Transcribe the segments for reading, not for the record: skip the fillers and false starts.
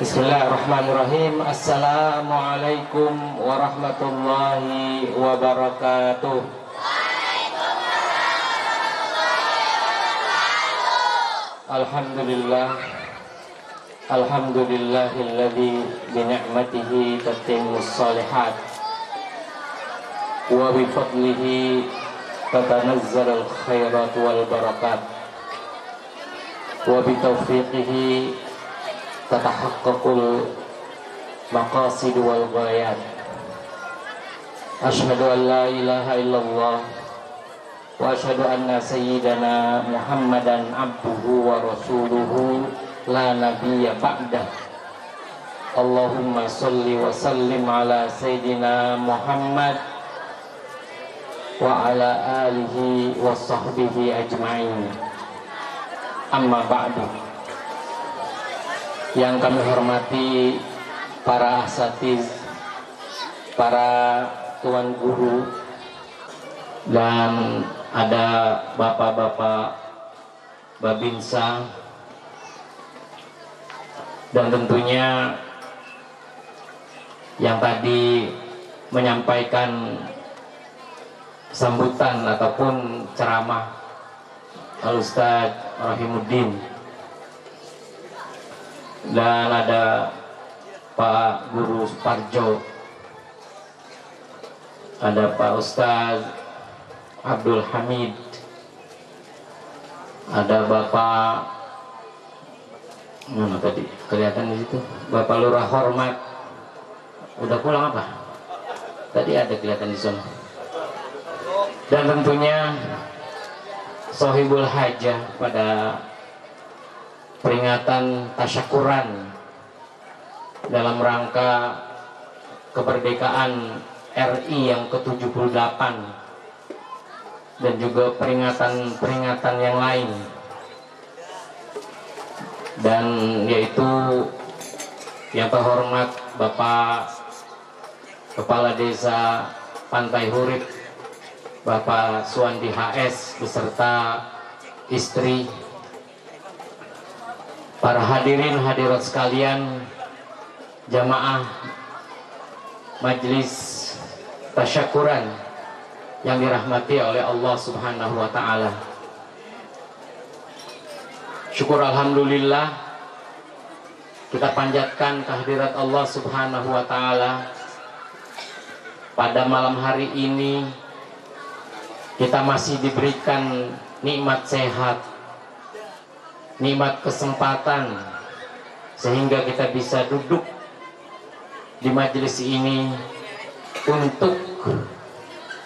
Bismillahirrahmanirrahim. Assalamualaikum warahmatullahi wabarakatuh. Alhamdulillah. Alhamdulillahilladzi bi ni'matihi tatimmus shalihat wa bi fadlihi tatanazzalul khairat wal barakat wa bi taufiqihi tatahaqqaqul maqasid wal ghayat. Asyhadu an la ilaha illallah wa asyhadu anna sayyidana Muhammadan abduhu wa rasuluhu la nabiyya ba'dah. Allahumma sholli wa sallim ala sayyidina Muhammad wa ala alihi wa sahbihi ajma'in. Amma ba'du. Yang kami hormati para asatiz, para tuan guru, dan ada bapak-bapak babinsa, dan tentunya yang tadi menyampaikan sambutan ataupun ceramah Al-Ustaz Rahimuddin, dan ada Pak Guru Suparjo, ada Pak Ustaz Abdul Hamid, ada Bapak mana tadi kelihatan di situ, Bapak Lurah Hormat. Udah pulang apa? Tadi ada kelihatan di sana. Dan tentunya Sohibul Hajah pada peringatan tasyakuran dalam rangka kemerdekaan RI yang ke-78 dan juga peringatan-peringatan yang lain, dan yaitu yang terhormat Bapak Kepala Desa Pantai Hurib, Bapak Suwandi HS beserta istri, para hadirin hadirat sekalian, jamaah majelis tasyakuran yang dirahmati oleh Allah Subhanahu wa taala. Syukur alhamdulillah kita panjatkan kehadirat Allah Subhanahu wa taala. Pada malam hari ini kita masih diberikan nikmat sehat, nikmat kesempatan, sehingga kita bisa duduk di majelis ini untuk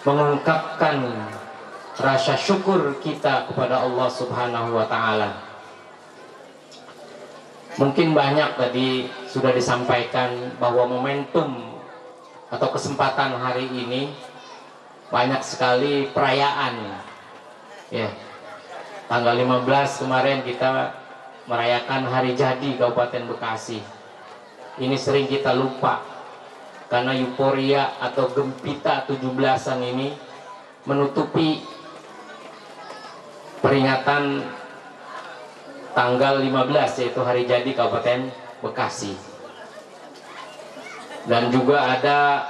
mengungkapkan rasa syukur kita kepada Allah Subhanahu wa taala. Mungkin banyak tadi sudah disampaikan bahwa momentum atau kesempatan hari ini banyak sekali perayaan, ya. Tanggal 15 kemarin kita merayakan hari jadi Kabupaten Bekasi. Ini sering kita lupa karena euforia atau gempita 17-an ini menutupi peringatan tanggal 15, yaitu hari jadi Kabupaten Bekasi. Dan juga ada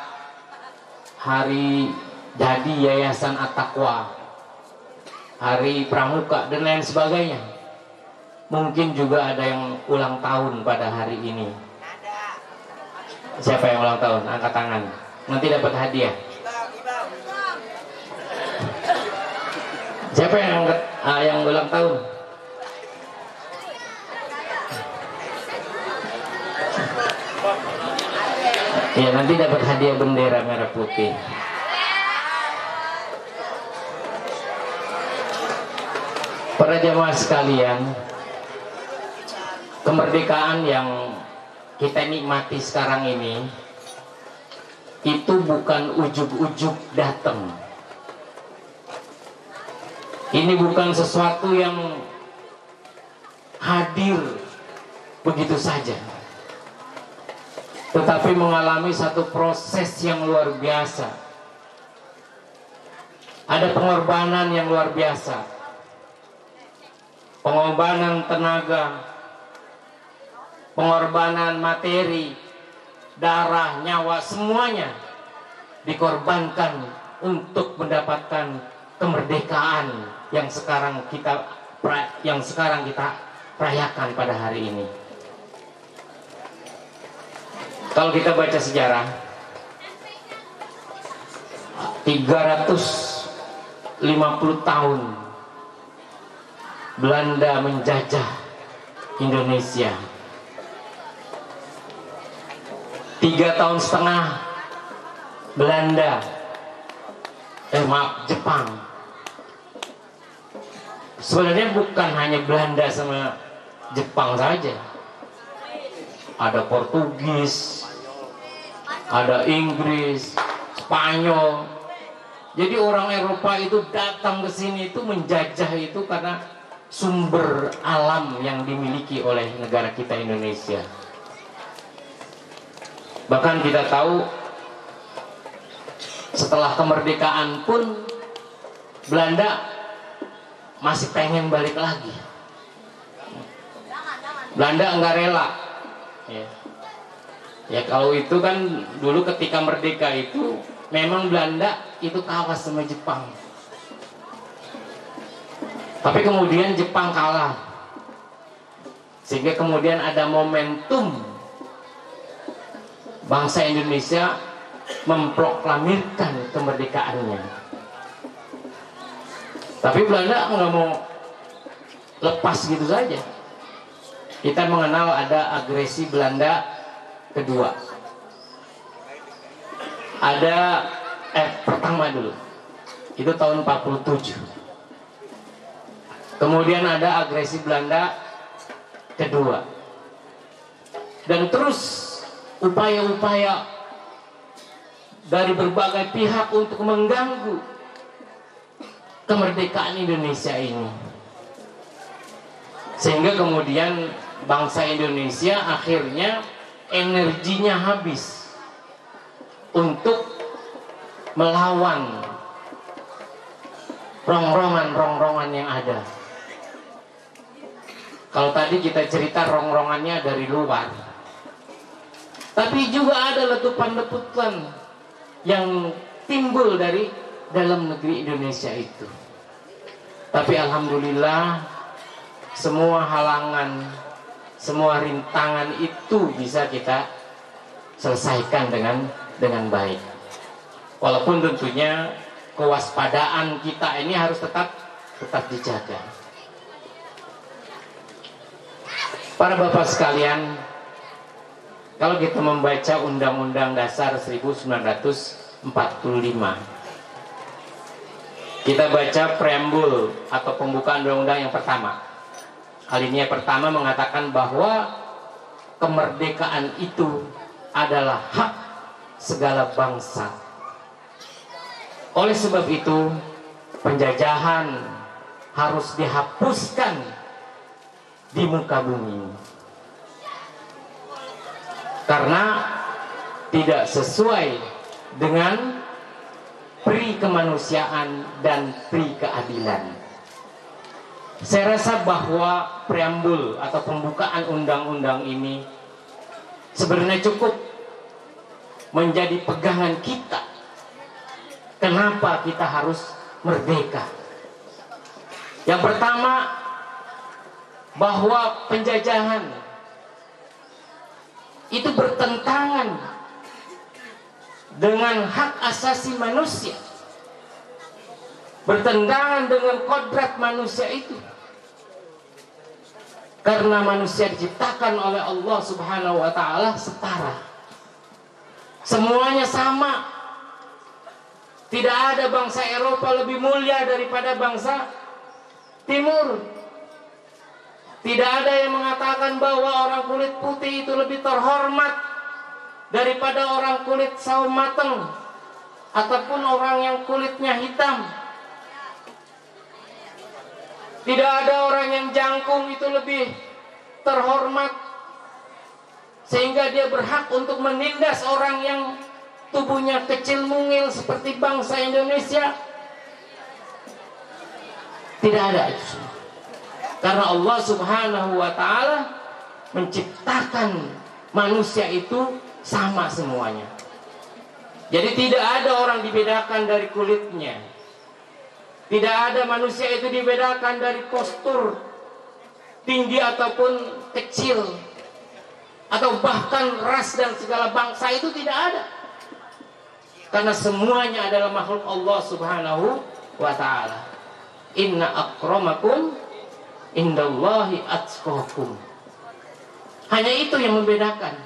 hari jadi Yayasan At-Taqwa, hari Pramuka, dan lain sebagainya. Mungkin juga ada yang ulang tahun pada hari ini. Siapa yang ulang tahun? Angkat tangan. Nanti dapat hadiah. Siapa yang ulang tahun? Ya, nanti dapat hadiah bendera merah putih. Para jamaah sekalian, kemerdekaan yang kita nikmati sekarang ini itu bukan ujug-ujug datang. Ini bukan sesuatu yang hadir begitu saja, tetapi mengalami satu proses yang luar biasa. Ada pengorbanan yang luar biasa, pengorbanan tenaga, pengorbanan materi, darah, nyawa, semuanya dikorbankan untuk mendapatkan kemerdekaan yang sekarang kita rayakan pada hari ini. Kalau kita baca sejarah, 350 tahun Belanda menjajah Indonesia. 3 tahun setengah Jepang. Sebenarnya bukan hanya Belanda sama Jepang saja. Ada Portugis, ada Inggris, Spanyol. Jadi orang Eropa itu datang ke sini itu menjajah itu karena sumber alam yang dimiliki oleh negara kita Indonesia. Bahkan kita tahu setelah kemerdekaan pun Belanda masih pengen balik lagi. Belanda enggak rela. Ya kalau itu kan dulu ketika merdeka itu memang Belanda itu kalah sama Jepang. Tapi kemudian Jepang kalah. Sehingga kemudian ada momentum bangsa Indonesia memproklamirkan kemerdekaannya. Tapi Belanda nggak mau lepas gitu saja. Kita mengenal ada agresi Belanda kedua. Ada pertama dulu. Itu tahun 47. Kemudian ada agresi Belanda kedua. Dan terus upaya-upaya dari berbagai pihak untuk mengganggu kemerdekaan Indonesia ini, sehingga kemudian bangsa Indonesia akhirnya energinya habis untuk melawan rongrongan yang ada. Kalau tadi kita cerita rongrongannya dari luar, tapi juga ada letupan-letupan yang timbul dari dalam negeri Indonesia itu. Tapi alhamdulillah semua halangan, semua rintangan itu bisa kita selesaikan dengan baik. Walaupun tentunya kewaspadaan kita ini harus tetap dijaga. Para bapak sekalian, kalau kita membaca Undang-Undang Dasar 1945, kita baca preambul atau pembukaan undang-undang yang pertama. Alinea pertama mengatakan bahwa kemerdekaan itu adalah hak segala bangsa. Oleh sebab itu, penjajahan harus dihapuskan di muka bumi. Karena tidak sesuai dengan pri kemanusiaan dan pri keadilan. Saya rasa bahwa preambul atau pembukaan undang-undang ini sebenarnya cukup menjadi pegangan kita. Kenapa kita harus merdeka? Yang pertama, bahwa penjajahan itu bertentangan dengan hak asasi manusia, bertentangan dengan kodrat manusia itu. Karena manusia diciptakan oleh Allah Subhanahu wa ta'ala setara, semuanya sama. Tidak ada bangsa Eropa lebih mulia daripada bangsa Timur. Tidak ada yang mengatakan bahwa orang kulit putih itu lebih terhormat daripada orang kulit sawo mateng ataupun orang yang kulitnya hitam. Tidak ada orang yang jangkung itu lebih terhormat sehingga dia berhak untuk menindas orang yang tubuhnya kecil mungil seperti bangsa Indonesia. Tidak ada itu. Karena Allah Subhanahu wa ta'ala menciptakan manusia itu sama semuanya. Jadi tidak ada orang dibedakan dari kulitnya. Tidak ada manusia itu dibedakan dari postur tinggi ataupun kecil, atau bahkan ras dan segala bangsa, itu tidak ada. Karena semuanya adalah makhluk Allah Subhanahu wa ta'ala. Inna akramakum indallahi atqakum. Hanya itu yang membedakan.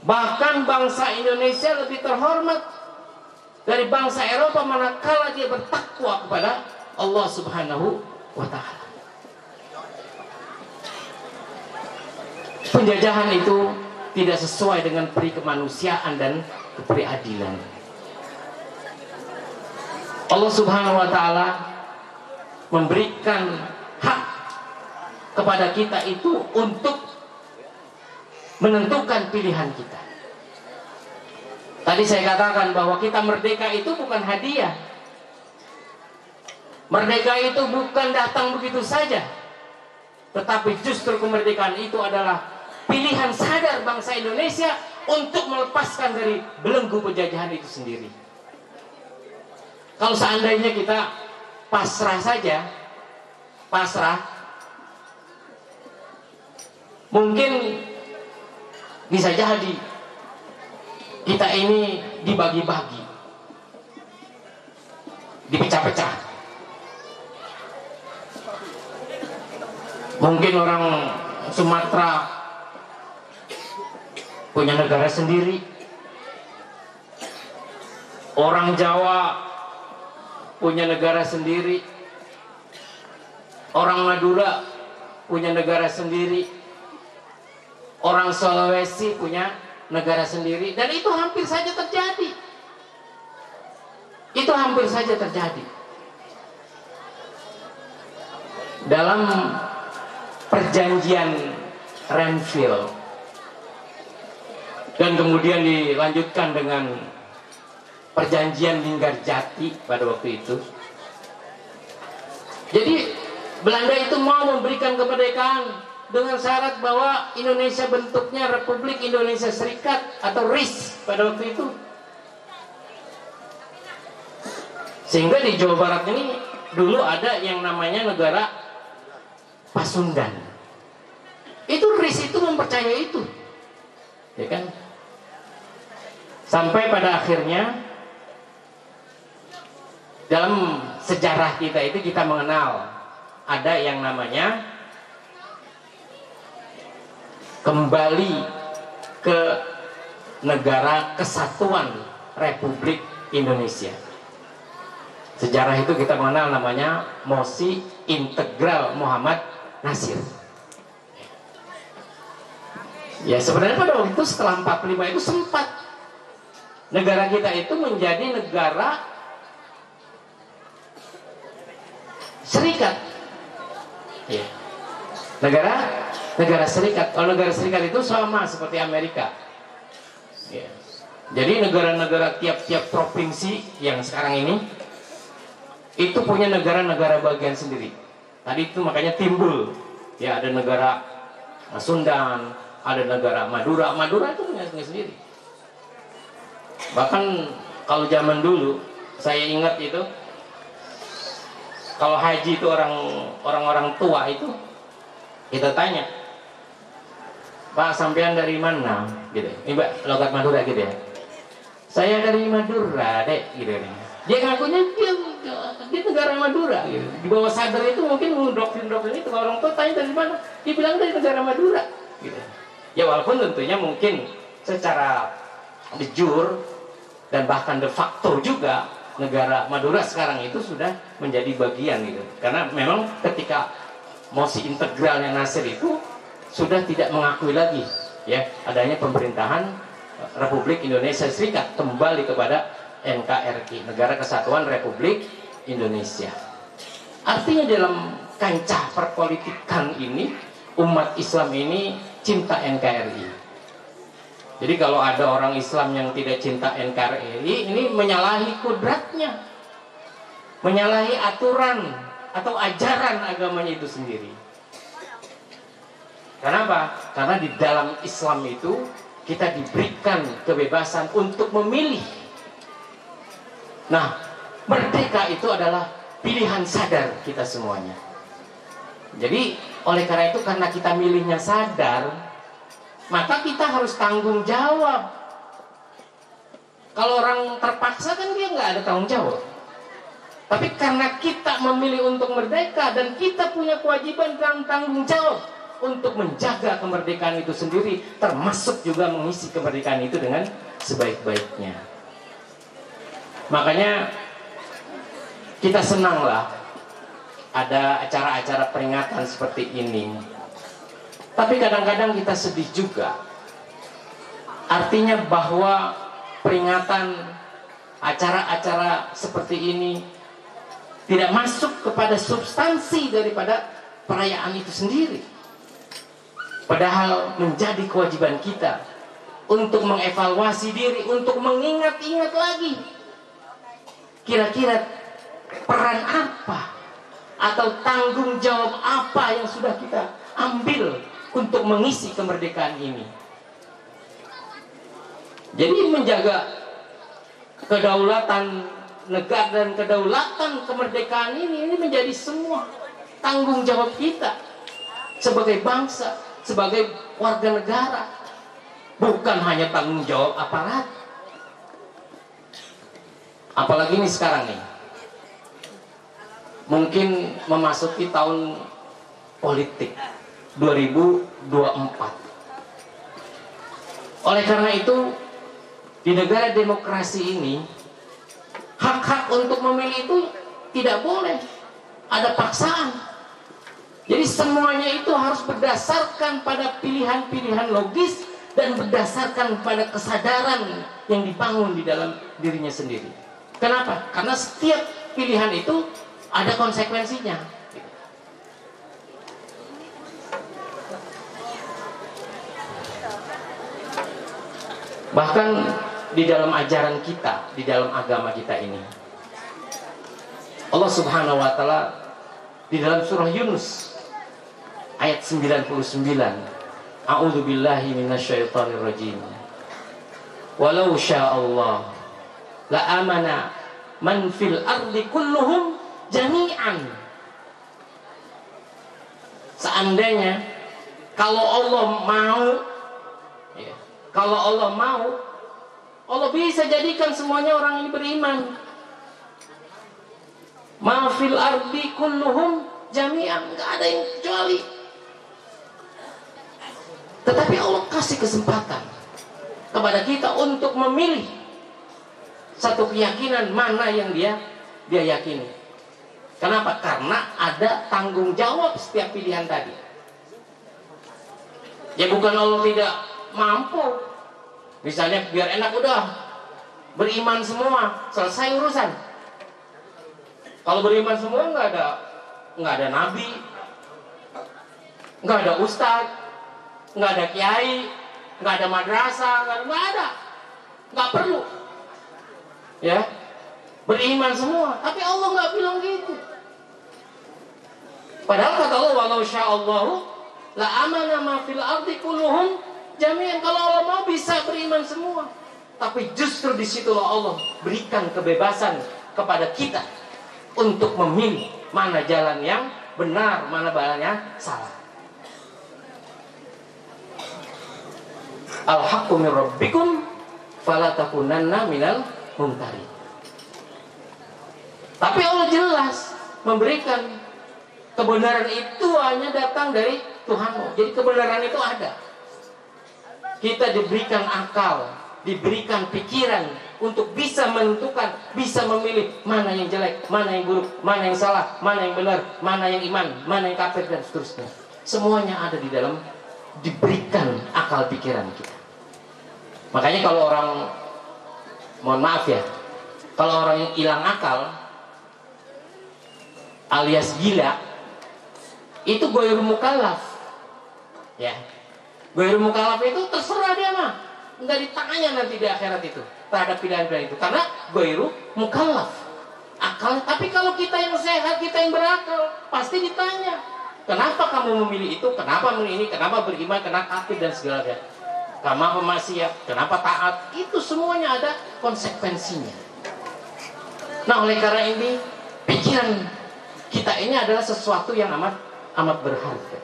Bahkan bangsa Indonesia lebih terhormat dari bangsa Eropa manakala dia bertakwa kepada Allah Subhanahu wa ta'ala. Penjajahan itu tidak sesuai dengan peri kemanusiaan dan keprihadilan. Allah Subhanahu wa ta'ala memberikan hak kepada kita itu untuk menentukan pilihan kita. Tadi saya katakan bahwa kita merdeka itu bukan hadiah. Merdeka itu bukan datang begitu saja, tetapi justru kemerdekaan itu adalah pilihan sadar bangsa Indonesia untuk melepaskan dari belenggu penjajahan itu sendiri. Kalau seandainya kita pasrah saja, mungkin bisa jadi kita ini dibagi-bagi, dipecah-pecah. Mungkin orang Sumatera punya negara sendiri, orang Jawa punya negara sendiri, orang Madura punya negara sendiri, orang Sulawesi punya negara sendiri. Dan itu hampir saja terjadi. Itu hampir saja terjadi dalam perjanjian Renville, dan kemudian dilanjutkan dengan perjanjian Linggarjati pada waktu itu. Jadi Belanda itu mau memberikan kemerdekaan dengan syarat bahwa Indonesia bentuknya Republik Indonesia Serikat atau RIS pada waktu itu. Sehingga di Jawa Barat ini dulu ada yang namanya negara Pasundan. Itu RIS itu mempercayai itu, ya kan? Sampai pada akhirnya dalam sejarah kita itu kita mengenal ada yang namanya kembali ke negara kesatuan Republik Indonesia. Sejarah itu kita mengenal namanya Mosi Integral Muhammad Nasir. Ya sebenarnya pada waktu itu setelah 45 itu sempat negara kita itu menjadi negara serikat. Ya. Negara serikat. Kalau negara serikat itu sama seperti Amerika. Ya. Jadi negara-negara tiap-tiap provinsi yang sekarang ini itu punya negara-negara bagian sendiri. Tadi itu makanya timbul, ya ada negara Sundan, ada negara Madura. Madura itu punya sendiri. Bahkan kalau zaman dulu saya ingat itu, kalau haji itu orang-orang tua itu kita tanya, Pak sampean dari mana? Gitu. Ini Mbak logat Madura gitu ya. Saya dari Madura, Dek, gitu. Dia ngakunya dia negara Madura gitu. Di bawah sadar itu mungkin doktrin itu, kalau orang tua tanya dari mana, dia bilang dari negara Madura gitu. Ya walaupun tentunya mungkin secara de jure dan bahkan de facto juga negara Madura sekarang itu sudah menjadi bagian gitu. Karena memang ketika Mosi Integralnya Nasir itu sudah tidak mengakui lagi ya adanya pemerintahan Republik Indonesia Serikat, kembali kepada NKRI, Negara Kesatuan Republik Indonesia. Artinya dalam kancah perpolitikan ini umat Islam ini cinta NKRI. Jadi kalau ada orang Islam yang tidak cinta NKRI, ini menyalahi kodratnya, menyalahi aturan atau ajaran agamanya itu sendiri. Kenapa? Karena di dalam Islam itu kita diberikan kebebasan untuk memilih. Nah, merdeka itu adalah pilihan sadar kita semuanya. Jadi oleh karena itu, karena kita milihnya sadar, maka kita harus tanggung jawab. Kalau orang terpaksa kan dia nggak ada tanggung jawab. Tapi karena kita memilih untuk merdeka dan kita punya kewajiban dan tanggung jawab untuk menjaga kemerdekaan itu sendiri, termasuk juga mengisi kemerdekaan itu dengan sebaik-baiknya. Makanya kita senanglah ada acara-acara peringatan seperti ini. Tapi kadang-kadang kita sedih juga. Artinya bahwa peringatan acara-acara seperti ini tidak masuk kepada substansi daripada perayaan itu sendiri. Padahal menjadi kewajiban kita untuk mengevaluasi diri, untuk mengingat-ingat lagi. Kira-kira peran apa atau tanggung jawab apa yang sudah kita ambil untuk mengisi kemerdekaan ini. Jadi menjaga kedaulatan negara dan kedaulatan kemerdekaan ini menjadi semua tanggung jawab kita sebagai bangsa, sebagai warga negara, bukan hanya tanggung jawab aparat. Apalagi ini sekarang nih, mungkin memasuki tahun politik 2024. Oleh karena itu, di negara demokrasi ini, hak-hak untuk memilih itu tidak boleh ada paksaan. Jadi semuanya itu harus berdasarkan pada pilihan-pilihan logis dan berdasarkan pada kesadaran yang dibangun di dalam dirinya sendiri. Kenapa? Karena setiap pilihan itu ada konsekuensinya. Bahkan di dalam ajaran kita, di dalam agama kita ini, Allah Subhanahu wa Ta'ala di dalam surah Yunus ayat 99, A'udzu billahi minasyaitonir rajim. Walau sya'allah la amana man fil ardi kulluhum jami'an. Seandainya kalau Allah mau, ya, kalau Allah mau, Allah bisa jadikan semuanya orang ini beriman. Ma fil ardi kulluhum jami'an, nggak ada yang kecuali. Tetapi Allah kasih kesempatan kepada kita untuk memilih satu keyakinan mana yang dia yakini. Kenapa? Karena ada tanggung jawab setiap pilihan tadi. Ya bukan Allah tidak mampu. Misalnya biar enak udah beriman semua, selesai urusan. Kalau beriman semua nggak ada nabi, nggak ada ustadz, nggak ada kiai, nggak ada madrasah, nggak perlu. Ya, beriman semua. Tapi Allah nggak bilang gitu. Padahal kata Allah, walau sya'allahu la amana ma fil ardi kulluhum jami'an. Kalau Allah mau bisa beriman semua. Tapi justru disitulah Allah berikan kebebasan kepada kita untuk memilih mana jalan yang benar, mana jalan yang salah. Al-haqqu min rabbikum fala takunanna minal mumtari. Tapi Allah jelas memberikan kebenaran itu hanya datang dari Tuhanmu. Jadi kebenaran itu ada. Kita diberikan akal, diberikan pikiran untuk bisa menentukan, bisa memilih mana yang jelek, mana yang buruk, mana yang salah, mana yang benar, mana yang iman, mana yang kafir, dan seterusnya. Semuanya ada di dalam diberikan akal pikiran kita. Makanya kalau orang, mohon maaf ya, kalau orang yang hilang akal alias gila, itu ghairu mukallaf. Ya. Ghairu mukallaf itu terserah dia mah. Enggak ditanya nanti di akhirat itu terhadap pilihan-pilihan itu, karena ghairu mukallaf. Akal, tapi kalau kita yang sehat, kita yang berakal, pasti ditanya. Kenapa kamu memilih itu? Kenapa memilih ini? Kenapa beriman? Kenapa kafir dan segalanya? Kenapa maksiat? Kenapa taat? Itu semuanya ada konsekuensinya. Nah, oleh karena ini pikiran kita ini adalah sesuatu yang amat berharga.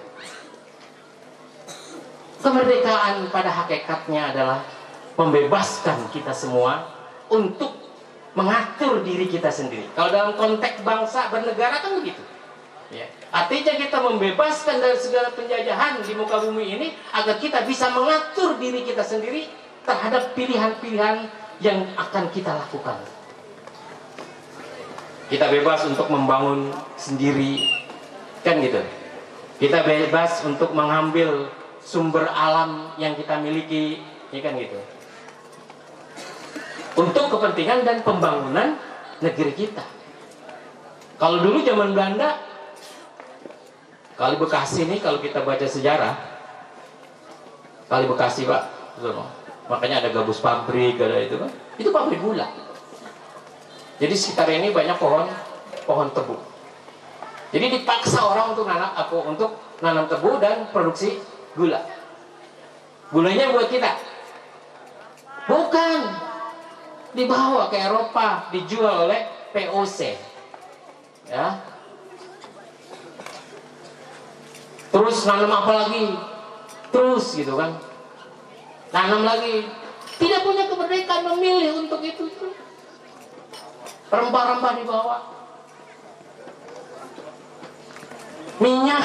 Kemerdekaan pada hakikatnya adalah membebaskan kita semua untuk mengatur diri kita sendiri. Kalau dalam konteks bangsa bernegara kan begitu. Ya. Artinya kita membebaskan dari segala penjajahan di muka bumi ini agar kita bisa mengatur diri kita sendiri terhadap pilihan-pilihan yang akan kita lakukan. Kita bebas untuk membangun sendiri, kan gitu. Kita bebas untuk mengambil sumber alam yang kita miliki, ya kan gitu. Untuk kepentingan dan pembangunan negeri kita. Kalau dulu zaman Belanda, Kali Bekasi ini kalau kita baca sejarah, Kali Bekasi Pak, makanya ada gabus pabrik, ada itu kan, itu pabrik gula. Jadi sekitar ini banyak pohon tebu. Jadi dipaksa orang untuk nanam tebu dan produksi gula. Gulanya buat kita? Bukan, dibawa ke Eropa, dijual oleh POC. Ya. Terus nanam apa lagi? Terus gitu kan. Tanam lagi. Tidak punya kemerdekaan memilih untuk itu. Rempah-rempah dibawa. Minyak.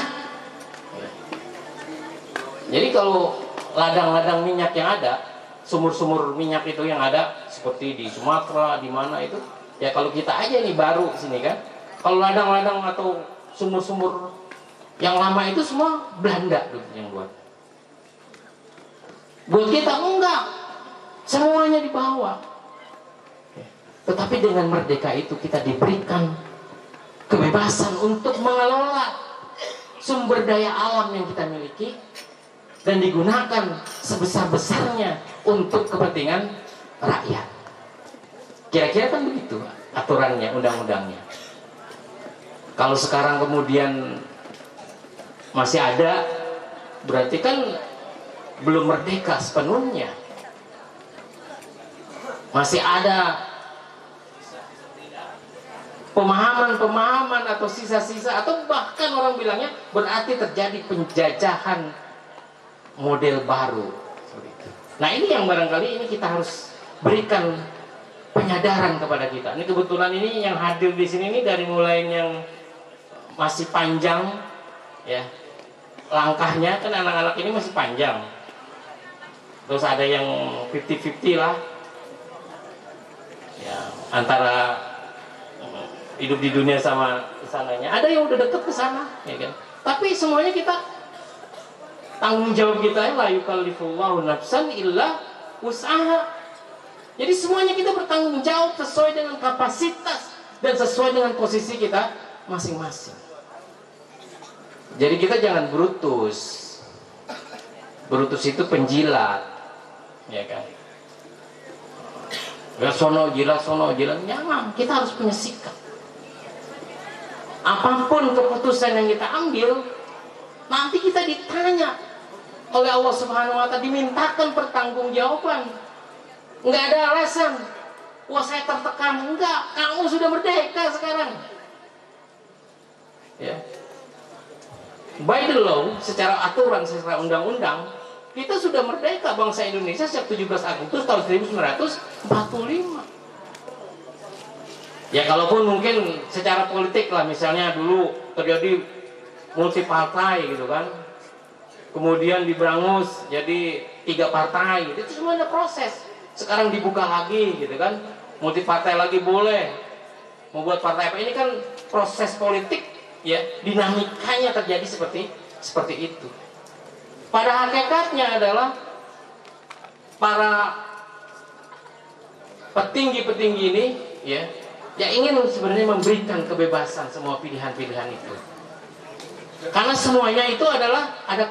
Jadi kalau ladang-ladang minyak yang ada, sumur-sumur minyak itu yang ada seperti di Sumatera, di mana itu, ya kalau kita aja nih baru sini kan. Kalau ladang-ladang atau sumur-sumur yang lama itu semua Belanda tuh yang buat. Buat kita enggak, semuanya dibawa. Tetapi dengan merdeka itu kita diberikan kebebasan untuk mengelola sumber daya alam yang kita miliki dan digunakan sebesar-besarnya untuk kepentingan rakyat. Kira-kira kan begitu aturannya, undang-undangnya. Kalau sekarang kemudian masih ada, berarti kan belum merdeka sepenuhnya. Masih ada pemahaman-pemahaman atau sisa-sisa, atau bahkan orang bilangnya berarti terjadi penjajahan model baru. Nah ini yang barangkali ini kita harus berikan penyadaran kepada kita. Ini kebetulan ini yang hadir di sini ini dari mulai yang masih panjang, ya langkahnya kan anak-anak ini masih panjang. Terus ada yang 50-50 lah, ya antara hidup di dunia sama kesananya. Ada yang udah deket ke sana, ya kan. Tapi semuanya kita tanggung jawab kita, la yukallifullahu nafsan illa wus'aha. Jadi semuanya kita bertanggung jawab sesuai dengan kapasitas dan sesuai dengan posisi kita masing-masing. Jadi kita jangan brutus. Brutus itu penjilat, ya kan. Ya sono jilat, jangan. Kita harus punya sikap. Apapun keputusan yang kita ambil, nanti kita ditanya oleh Allah Subhanahu wa Ta'ala, dimintakan pertanggungjawaban. Enggak ada alasan, wah saya tertekan. Enggak, kamu sudah merdeka sekarang. Ya. By the law, secara aturan, secara undang-undang, kita sudah merdeka bangsa Indonesia sejak 17 Agustus tahun 1945. Ya kalaupun mungkin secara politik lah, misalnya dulu terjadi multi partai gitu kan, kemudian diberangus jadi 3 partai, itu semuanya proses. Sekarang dibuka lagi gitu kan, multi partai lagi boleh, mau buat partai apa, ini kan proses politik, ya dinamikanya terjadi seperti itu. Pada hakikatnya adalah para petinggi-petinggi ini, ya ingin sebenarnya memberikan kebebasan semua pilihan-pilihan itu. Karena semuanya itu adalah ada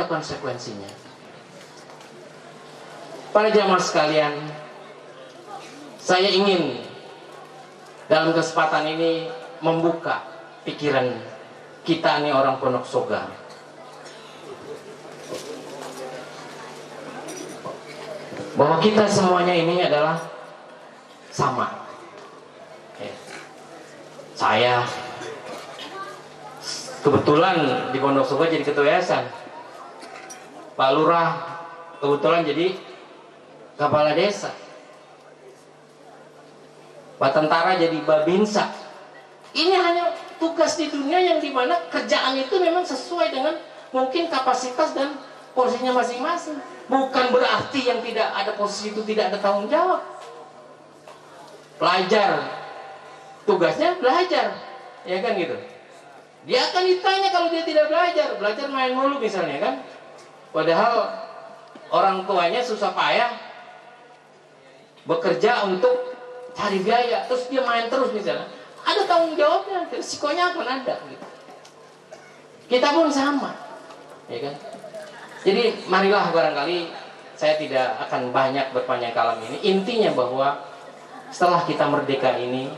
konsekuensinya. Para jamaah sekalian, saya ingin dalam kesempatan ini membuka pikiran kita nih orang Pondok Soga, bahwa kita semuanya ini adalah sama. Saya kebetulan di Pondok Soga jadi ketua yayasan, Pak Lurah kebetulan jadi kepala desa, Pak Tentara jadi Babinsa. Ini hanya tugas di dunia yang dimana kerjaan itu memang sesuai dengan mungkin kapasitas dan porsinya masing-masing. Bukan berarti yang tidak ada posisi itu tidak ada tanggung jawab. Pelajar, tugasnya belajar, ya kan gitu. Dia akan ditanya kalau dia tidak belajar main mulu misalnya kan. Padahal orang tuanya susah payah bekerja untuk cari biaya, terus dia main terus misalnya. Ada tanggung jawabnya, risikonya akan ada gitu. Kita pun sama, ya kan. Jadi marilah, barangkali saya tidak akan banyak berpanjang kalam ini. Intinya bahwa setelah kita merdeka ini,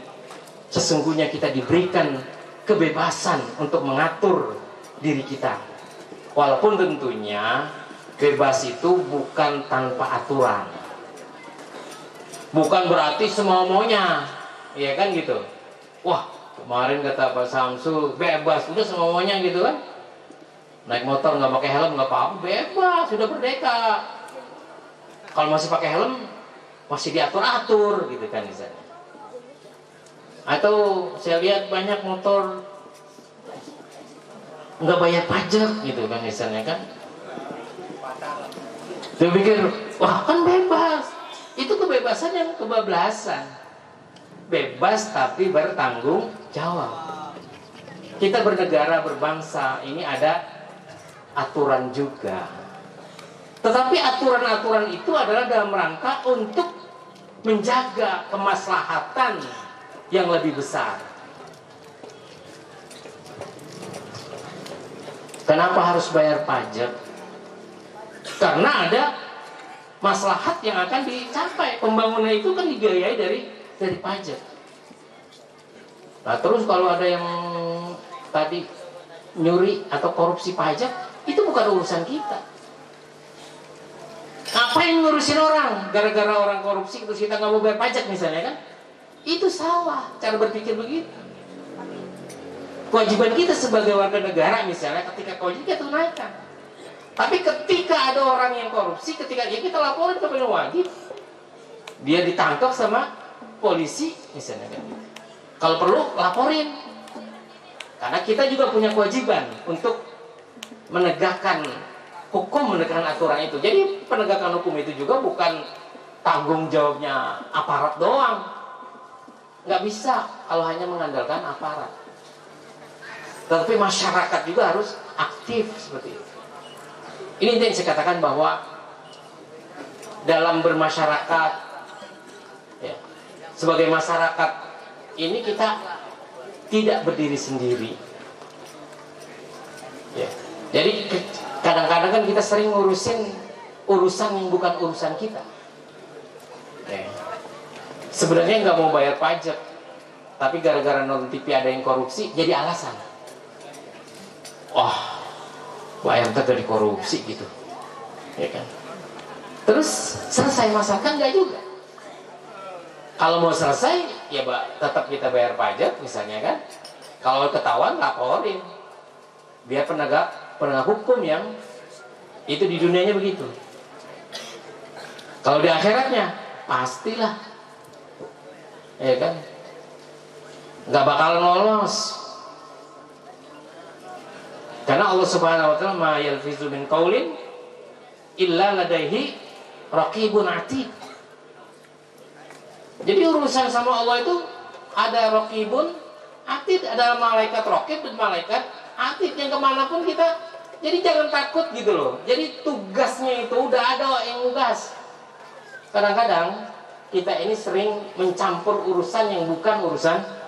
sesungguhnya kita diberikan kebebasan untuk mengatur diri kita. Walaupun tentunya bebas itu bukan tanpa aturan. Bukan berarti semau-maunya, ya kan gitu. Wah, kemarin kata Pak Samsul bebas, udah semuanya gitu kan. Naik motor nggak pakai helm nggak apa-apa, bebas, sudah merdeka. Kalau masih pakai helm masih diatur-atur gitu kan misalnya. Atau saya lihat banyak motor nggak bayar pajak gitu kan misalnya kan. Dia pikir, wah kan bebas. Itu kebebasan yang kebablasan. Bebas tapi bertanggung jawab. Kita bernegara, berbangsa, ini ada aturan juga. Tetapi aturan-aturan itu adalah dalam rangka untuk menjaga kemaslahatan yang lebih besar. Kenapa harus bayar pajak? Karena ada maslahat yang akan dicapai. Pembangunan itu kan dibiayai dari pajak. Nah terus kalau ada yang tadi nyuri atau korupsi pajak, itu bukan urusan kita. Ngapain ngurusin orang? Gara-gara orang korupsi terus kita nggak mau bayar pajak misalnya kan? Itu salah cara berpikir begitu. Kewajiban kita sebagai warga negara misalnya, ketika kewajiban kita tunaikan. Tapi ketika ada orang yang korupsi, ketika dia kita laporin kepada wajib, dia ditangkap sama polisi misalnya kan. Kalau perlu laporin, karena kita juga punya kewajiban untuk menegakkan hukum, menegakkan aturan itu. Jadi penegakan hukum itu juga bukan tanggung jawabnya aparat doang. Nggak bisa kalau hanya mengandalkan aparat. Tetapi masyarakat juga harus aktif seperti itu. Ini yang saya katakan bahwa dalam bermasyarakat, ya, sebagai masyarakat ini kita tidak berdiri sendiri. Ya. Jadi kadang-kadang kan kita sering ngurusin urusan yang bukan urusan kita. Ya. Sebenarnya nggak mau bayar pajak, tapi gara-gara nonton TV ada yang korupsi, jadi alasan. Wah, Pak RT dari korupsi gitu, ya kan? Terus selesai masalah kan nggak juga. Kalau mau selesai, ya tetap kita bayar pajak misalnya kan. Kalau ketahuan laporin, biar penegak hukum yang itu di dunianya begitu. Kalau di akhiratnya pastilah, ya kan, nggak bakalan lolos. Karena Allah Subhanahu Wa Taala ma yalfizu min qaulin illa ladaihi raqibun atid. Jadi urusan sama Allah itu ada raqibun atid, ada malaikat raqib dan malaikat atid yang kemanapun kita. Jadi jangan takut gitu loh. Jadi tugasnya itu udah ada yang tugas. Kadang-kadang kita ini sering mencampur urusan yang bukan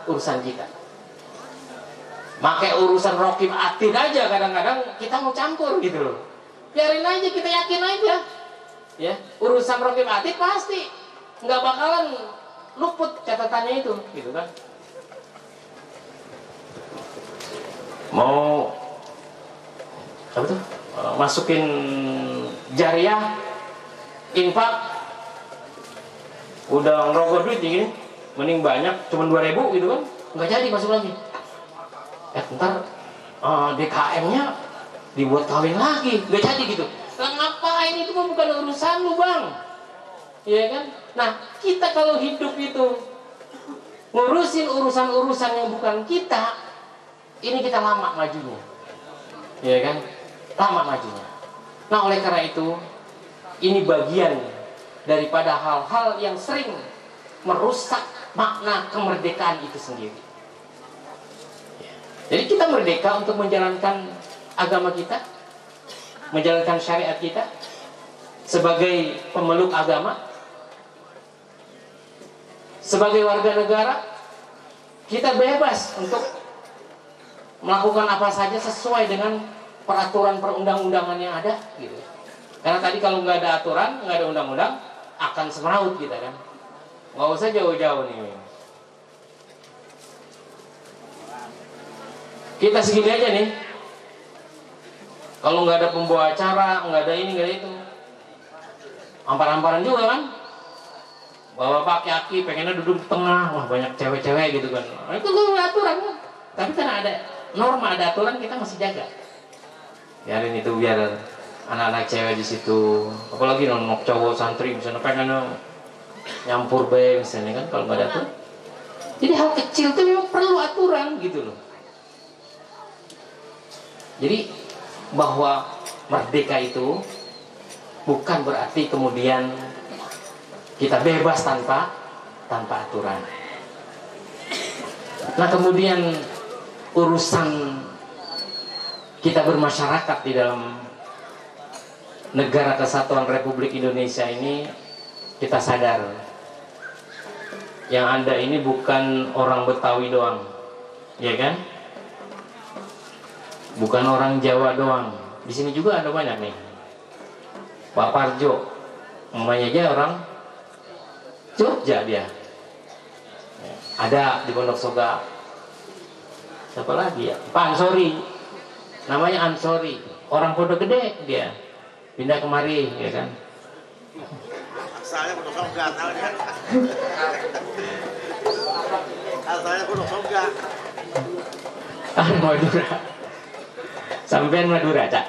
urusan kita. Pakai urusan raqib atid aja kadang-kadang kita mau campur gitu loh. Biarin aja, kita yakin aja. Ya, urusan raqib atid pasti nggak bakalan luput catatannya itu, gitu kan? mau apa tuh? Masukin jariah, infak, udah ngerogoh duit gini, mending banyak, cuma 2.000 gitu kan, nggak jadi masuk lagi. Ntar DKM-nya dibuat kawin lagi, nggak jadi gitu. Lah ngapain, itu mah bukan urusan lu bang, ya kan? Nah kita kalau hidup itu ngurusin urusan-urusan yang bukan kita, ini kita lama majunya, ya kan? Lama majunya. Nah oleh karena itu, ini bagian daripada hal-hal yang sering merusak makna kemerdekaan itu sendiri. Jadi kita merdeka untuk menjalankan agama kita, menjalankan syariat kita sebagai pemeluk agama, sebagai warga negara. Kita bebas untuk melakukan apa saja sesuai dengan peraturan perundang-undangan yang ada gitu. Karena tadi kalau nggak ada aturan, nggak ada undang-undang, akan semeraut kita kan. Nggak usah jauh-jauh nih. Kita segini aja nih. Kalau nggak ada pembawa acara, nggak ada ini, nggak ada itu, ampar-amparan juga kan. Bawa pakai aki, pengennya duduk di tengah, wah banyak cewek-cewek gitu kan. Nah, itu nggak ada aturan kan. Tapi karena ada norma, ada aturan, kita masih jaga. Biarin itu, biar anak-anak cewek di situ, apalagi nonok cowok santri misalnya pengen nyampur bae misalnya kan, kalau nggak ada aturan. Jadi hal kecil itu memang perlu aturan gitu loh. Jadi bahwa merdeka itu bukan berarti kemudian kita bebas tanpa aturan. Nah kemudian urusan kita bermasyarakat di dalam negara kesatuan Republik Indonesia ini, kita sadar yang ada ini bukan orang Betawi doang, ya kan? Bukan orang Jawa doang. Di sini juga ada banyak nih. Pak Parjo, namanya aja orang Jogja dia. Ada di Pondok Soga. Siapa lagi ya? Pak Ansori, namanya Ansori, orang Pondok Gede dia. Pindah kemari, ya kan? Asalnya Pondok Soga, asalnya Pondok Soga. Madura. Sampean Madura, Cak.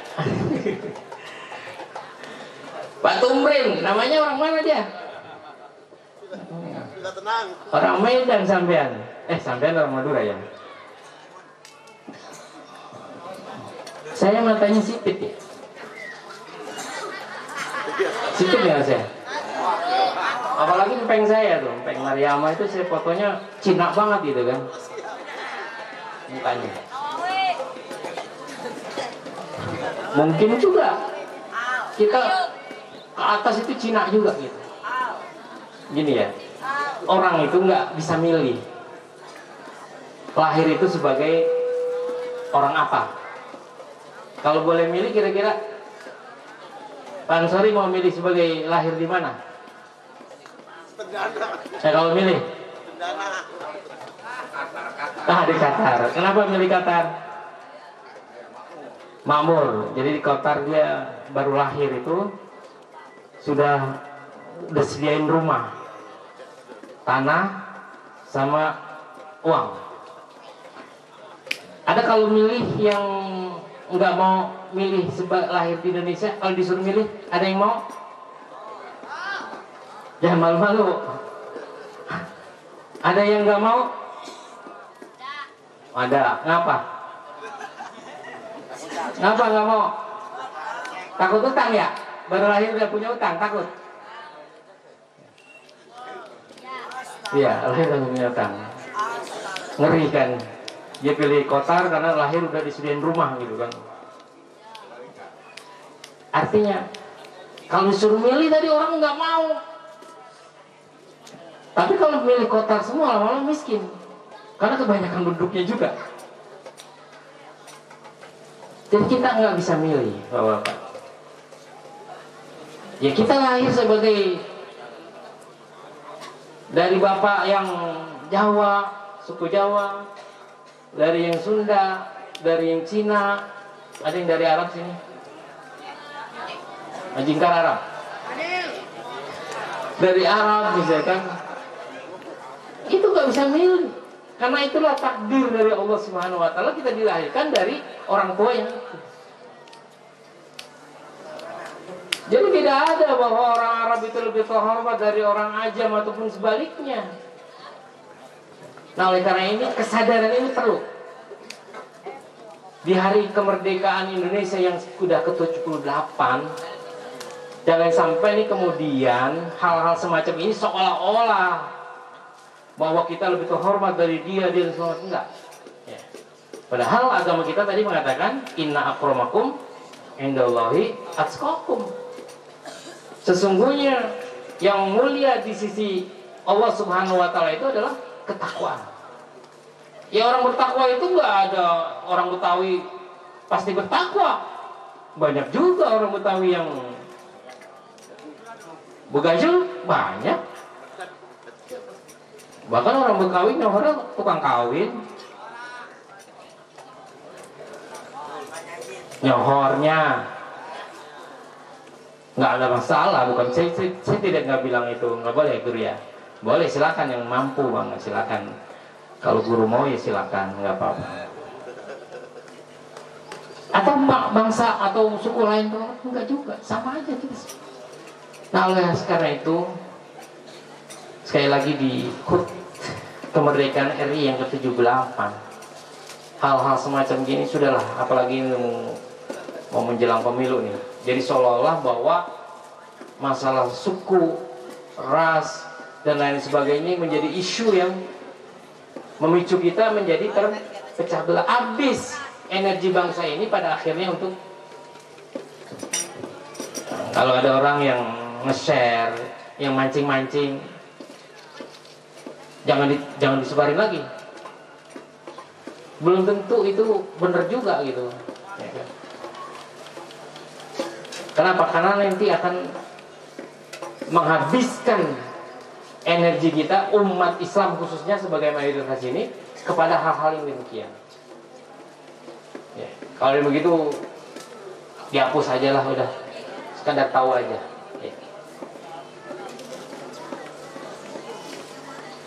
Pak Tumrin, namanya orang mana dia? Sudah tenang. Orang Medan sampean. Sampean orang Madura ya? Saya matanya sipit ya? Sipit ya saya? Apalagi empeng saya tuh, empeng Mariama itu saya fotonya Cina banget gitu kan. Mukanya. Mungkin juga kita ke atas itu Cina juga gitu. Gini ya, orang itu nggak bisa milih lahir itu sebagai orang apa. Kalau boleh milih, kira-kira Pak Ansori mau milih sebagai lahir di mana? Saya kalau milih di Qatar. Kenapa milih Qatar? Makmur. Jadi di Qatar dia baru lahir itu sudah sediain rumah, tanah, sama uang. Ada kalau milih yang nggak mau milih lahir di Indonesia, kalau disuruh milih, ada yang mau? Jangan malu-malu. Ada yang nggak mau? Ada. Ngapa? Ngapa nggak mau? Takut utang ya? Baru lahir udah punya utang, takut? Iya, lahir udah punya utang. Ngeri kan? Dia pilih Qatar karena lahir udah disediain rumah gitu kan. Artinya kalau disuruh milih tadi orang nggak mau. Tapi kalau milih Qatar semua lama-lama miskin, karena kebanyakan penduduknya juga. Jadi kita nggak bisa milih, Bapak. Ya kita lahir sebagai dari bapak yang Jawa, suku Jawa, dari yang Sunda, dari yang Cina, ada yang dari Arab sini. Jingkar Arab. Dari Arab misalkan. Itu nggak bisa milih. Karena itulah takdir dari Allah Subhanahu wa taala, kita dilahirkan dari orang tua yang itu. Jadi tidak ada bahwa orang Arab itu lebih terhormat dari orang Ajam ataupun sebaliknya. Nah, oleh karena ini kesadaran ini perlu. Di hari kemerdekaan Indonesia yang sudah ke-78, jangan sampai nih kemudian hal-hal semacam ini seolah-olah bahwa kita lebih terhormat dari dia semua, enggak. Ya. Padahal agama kita tadi mengatakan inna akramakum indallahi atqakum. Sesungguhnya yang mulia di sisi Allah Subhanahu wa taala itu adalah ketakwaan. Ya, orang bertakwa itu enggak ada orang Betawi pasti bertakwa. Banyak juga orang Betawi yang begajul, banyak. Bahkan orang Betawi orang tukang kawin, nyohornya nggak ada masalah. Bukan saya tidak nggak bilang itu nggak boleh, guru ya. Boleh, silakan yang mampu banget silakan. Kalau guru mau ya silakan, nggak apa-apa. Atau bangsa atau suku lain tuh enggak juga, sama aja kita. Nah, oleh karena itu sekali lagi di HUT kemerdekaan RI yang ke-78, hal-hal semacam gini sudahlah, apalagi mau menjelang pemilu nih. Jadi seolah-olah bahwa masalah suku, ras dan lain sebagainya menjadi isu yang memicu kita menjadi terpecah belah. Habis energi bangsa ini pada akhirnya untuk, kalau ada orang yang nge-share, yang mancing-mancing, jangan disebarin lagi. Belum tentu itu benar juga gitu. Ya kan? Kenapa? Karena nanti akan menghabiskan energi kita, umat Islam khususnya sebagai mayoritas ini, kepada hal-hal yang demikian. Ya, kalau begitu dihapus aja lah, udah sekadar tahu aja. Ya.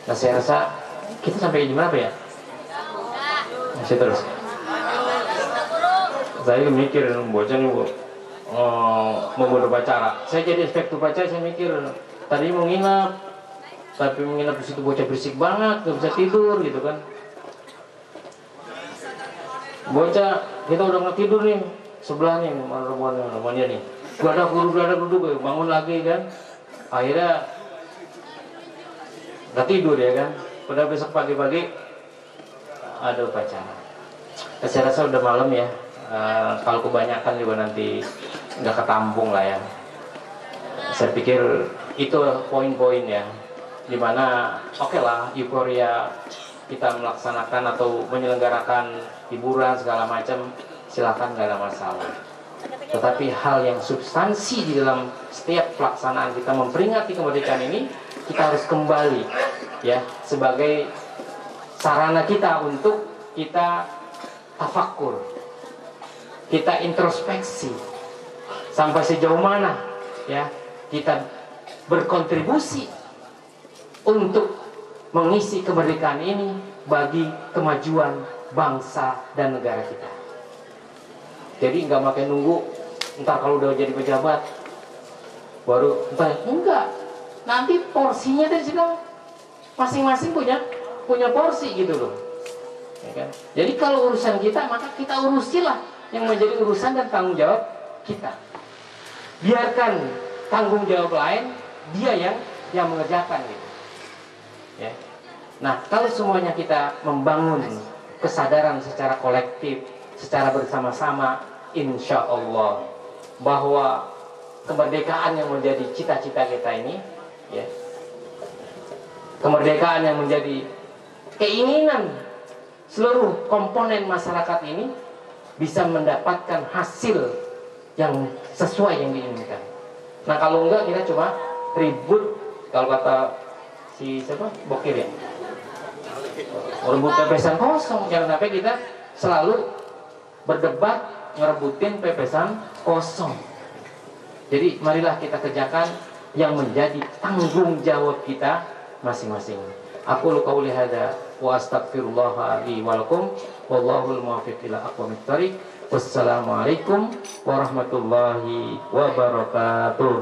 Nah, saya rasa kita sampai jam berapa ya? Masih terus. Saya mikir bocah nih mau berpacara. Saya jadi inspektur pacar, saya mikir tadi mau nginap, tapi menginap di situ bocah berisik banget, nggak bisa tidur gitu kan. Bocah kita udah nggak tidur nih, sebelah nih rumahnya nih. Geladak duduk, bangun lagi kan. Akhirnya nggak tidur ya kan. Pada besok pagi-pagi ada upacara. Saya rasa udah malam ya. Kalau kebanyakan juga nanti nggak ketampung lah ya. Saya pikir itu poin-poin ya, dimana oke lah euforia kita melaksanakan atau menyelenggarakan hiburan segala macam, silakan, nggak ada masalah. Tetapi hal yang substansi di dalam setiap pelaksanaan kita memperingati kemerdekaan ini, kita harus kembali ya sebagai sarana kita untuk kita tafakkur, kita introspeksi sampai sejauh mana ya kita berkontribusi untuk mengisi kemerdekaan ini bagi kemajuan bangsa dan negara kita. Jadi nggak makin nunggu ntar kalau udah jadi pejabat baru enggak, nanti porsinya dari situ masing-masing punya porsi gitu loh ya kan? Jadi kalau urusan kita, maka kita urusilah yang menjadi urusan dan tanggung jawab kita. Biarkan tanggung jawab lain dia yang mengerjakan gitu ya. Nah, kalau semuanya kita membangun kesadaran secara kolektif, secara bersama-sama, insya Allah bahwa kemerdekaan yang menjadi cita-cita kita ini ya, kemerdekaan yang menjadi keinginan seluruh komponen masyarakat ini, bisa mendapatkan hasil yang sesuai yang diinginkan. Nah, kalau enggak kita cuma ribut, kalau kata si siapa, Bokir ya, rebut pepesan kosong. Jangan sampai kita selalu berdebat ngerebutin pepesan kosong. Jadi marilah kita kerjakan yang menjadi tanggung jawab kita masing-masing. Aku qauli hadza wa astaghfirullah li wa lakum wallahul muwaffiq ila aqwamit thoriq. Wassalamualaikum warahmatullahi wabarakatuh.